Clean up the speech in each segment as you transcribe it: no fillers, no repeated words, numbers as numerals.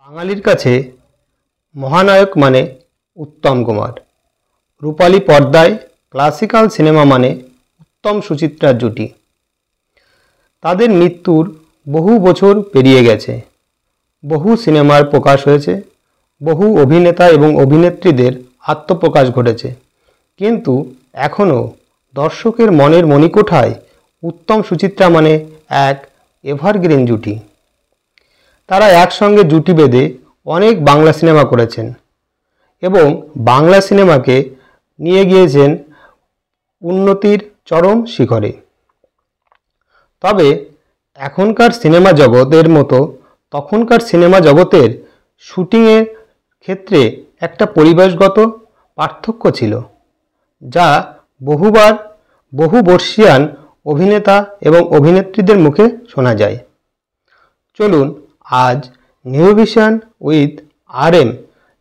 বাঙালির কাছে মহানায়ক মানে উত্তম কুমার। রূপালী পর্দায় ক্লাসিক্যাল সিনেমা মানে উত্তম সুচিত্রার জুটি। তাদের মৃত্যুর বহু বছর পেরিয়ে গেছে, বহু সিনেমার প্রকাশ হয়েছে, বহু অভিনেতা এবং অভিনেত্রীদের আত্মপ্রকাশ ঘটেছে, কিন্তু এখনও দর্শকের মনের মণিকোঠায় উত্তম সুচিত্রা মানে এক এভারগ্রিন জুটি। তারা একসঙ্গে জুটি বেঁধে অনেক বাংলা সিনেমা করেছেন এবং বাংলা সিনেমাকে নিয়ে গিয়েছেন উন্নতির চরম শিখরে। তবে এখনকার সিনেমা জগতের মতো তখনকার সিনেমা জগতের শুটিংয়ের ক্ষেত্রে একটা পরিবেশগত পার্থক্য ছিল, যা বহু বর্ষীয়ান অভিনেতা এবং অভিনেত্রীদের মুখে শোনা যায়। চলুন আজ নিউ ভিশন উইথ RM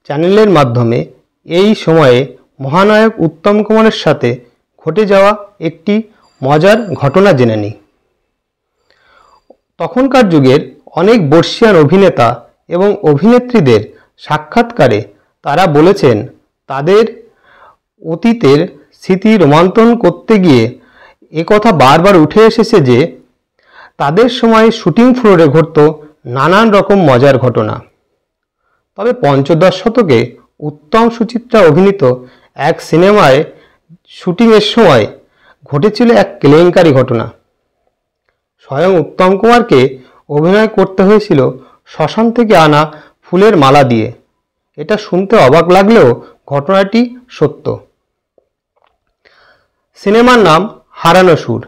চ্যানেলের মাধ্যমে এই সময়ে মহানায়ক উত্তম কুমারের সাথে ঘটে যাওয়া একটি মজার ঘটনা জেনে নিই। তখনকার যুগের অনেক বর্ষীয়ান অভিনেতা এবং অভিনেত্রীদের সাক্ষাৎকারে তারা বলেছেন, তাদের অতীতের স্মৃতি রোমন্থন করতে গিয়ে একথা বারবার উঠে এসেছে যে তাদের সময় শুটিং ফ্লোরে ঘটত নানান রকম মজার ঘটনা। তবে পঞ্চদশ শতকে উত্তম সুচিত্রা অভিনীত এক সিনেমায় শুটিংয়ের সময় ঘটেছিল এক কেলেঙ্কারি ঘটনা। স্বয়ং উত্তম কুমারকে অভিনয় করতে হয়েছিল শ্মশান থেকে আনা ফুলের মালা দিয়ে। এটা শুনতে অবাক লাগলেও ঘটনাটি সত্য। সিনেমার নাম হারানো সুর।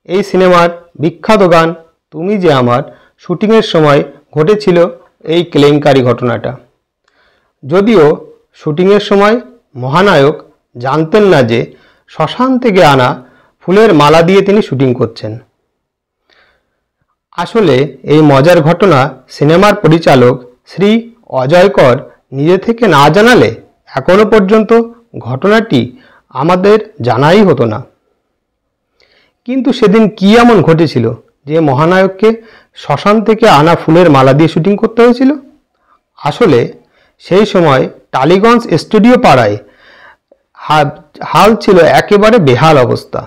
এই সিনেমার বিখ্যাত গান তুমি যে আমার শুটিংয়ের সময় ঘটেছিল এই কেলেঙ্কারি ঘটনাটা। যদিও শুটিংয়ের সময় মহানায়ক জানতেন না যে শ্মশান থেকে আনা ফুলের মালা দিয়ে তিনি শুটিং করছেন। আসলে এই মজার ঘটনা সিনেমার পরিচালক শ্রী অজয় কর নিজে থেকে না জানালে এখনো পর্যন্ত ঘটনাটি আমাদের জানাই হতো না। কিন্তু সেদিন কি এমন ঘটেছিল যে মহানায়ককে শ্মশান থেকে আনা ফুলের মালা দিয়ে শুটিং করতে হয়েছিল? আসলে সেই সময় টালিগঞ্জ স্টুডিও পাড়ায় হাল ছিল একেবারে বেহাল অবস্থা।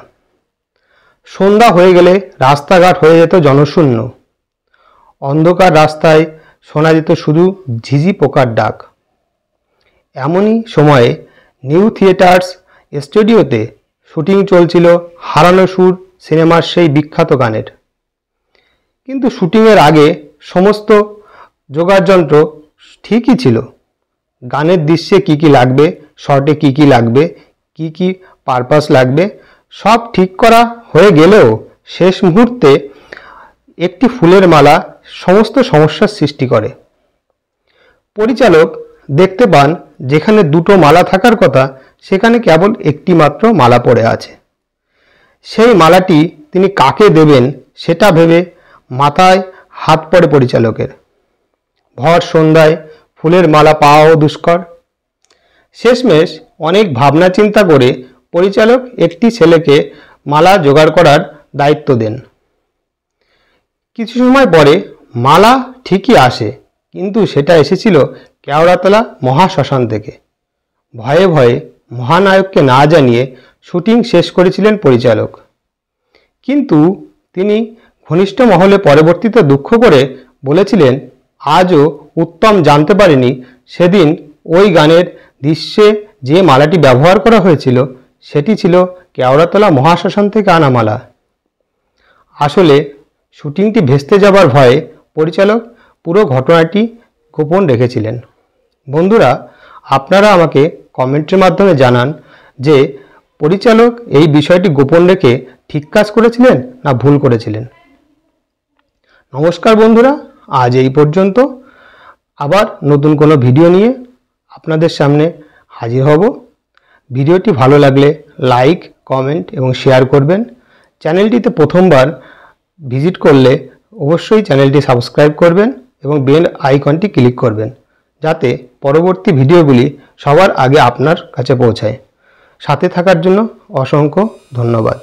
সন্ধ্যা হয়ে গেলে রাস্তাঘাট হয়ে যেত জনশূন্য। অন্ধকার রাস্তায় শোনা যেত শুধু ঝিঝি পোকার ডাক। এমনই সময়ে নিউ থিয়েটার্স স্টুডিওতে শুটিং চলছিল হারানো সুর সিনেমার সেই বিখ্যাত গানের। কিন্তু শুটিংয়ের আগে সমস্ত যোগাড়যন্ত্র ঠিকই ছিল। গানের দৃশ্যে কি কি লাগবে, শর্টে কি কি লাগবে, কি কি পারপাস লাগবে, সব ঠিক করা হয়ে গেলেও শেষ মুহূর্তে একটি ফুলের মালা সমস্ত সমস্যার সৃষ্টি করে। পরিচালক দেখতে পান যেখানে দুটো মালা থাকার কথা সেখানে কেবল একটি মাত্র মালা পড়ে আছে। সেই মালাটি তিনি কাকে দেবেন সেটা ভেবে মাথায় হাত পড়ে পরিচালকের। ভর সন্ধ্যায় ফুলের মালা পাওয়াও দুষ্কর। শেষমেশ অনেক ভাবনা চিন্তা করে পরিচালক একটি ছেলেকে মালা জোগাড় করার দায়িত্ব দেন। কিছু সময় পরে মালা ঠিকই আসে, কিন্তু সেটা এসেছিল কেওড়াতলা মহাশ্মশান থেকে। ভয়ে ভয়ে মহানায়ককে না জানিয়ে শুটিং শেষ করেছিলেন পরিচালক। কিন্তু তিনি ঘনিষ্ঠ মহলে পরবর্তীতে দুঃখ করে বলেছিলেন, আজও উত্তম জানতে পারেনি সেদিন ওই গানের দৃশ্যে যে মালাটি ব্যবহার করা হয়েছিল সেটি ছিল কেওড়াতলা মহাশ্মশান থেকে আনা মালা। আসলে শুটিংটি ভেস্তে যাবার ভয়ে পরিচালক পুরো ঘটনাটি গোপন রেখেছিলেন। বন্ধুরা, আপনারা আমাকে কমেন্টের মাধ্যমে জানান যে পরিচালক এই বিষয়টি গোপন রেখে ঠিক কাজ করেছিলেন না ভুল করেছিলেন। নমস্কার বন্ধুরা, আজ এই পর্যন্ত। আবার নতুন কোনো ভিডিও নিয়ে আপনাদের সামনে হাজির হব। ভিডিওটি ভালো লাগলে লাইক, কমেন্ট এবং শেয়ার করবেন। চ্যানেলটিতে প্রথমবার ভিজিট করলে অবশ্যই চ্যানেলটি সাবস্ক্রাইব করবেন এবং বেল আইকনটি ক্লিক করবেন, যাতে পরবর্তী ভিডিওগুলি সবার আগে আপনার কাছে পৌঁছায়। সাথে থাকার জন্য অসংখ্য ধন্যবাদ।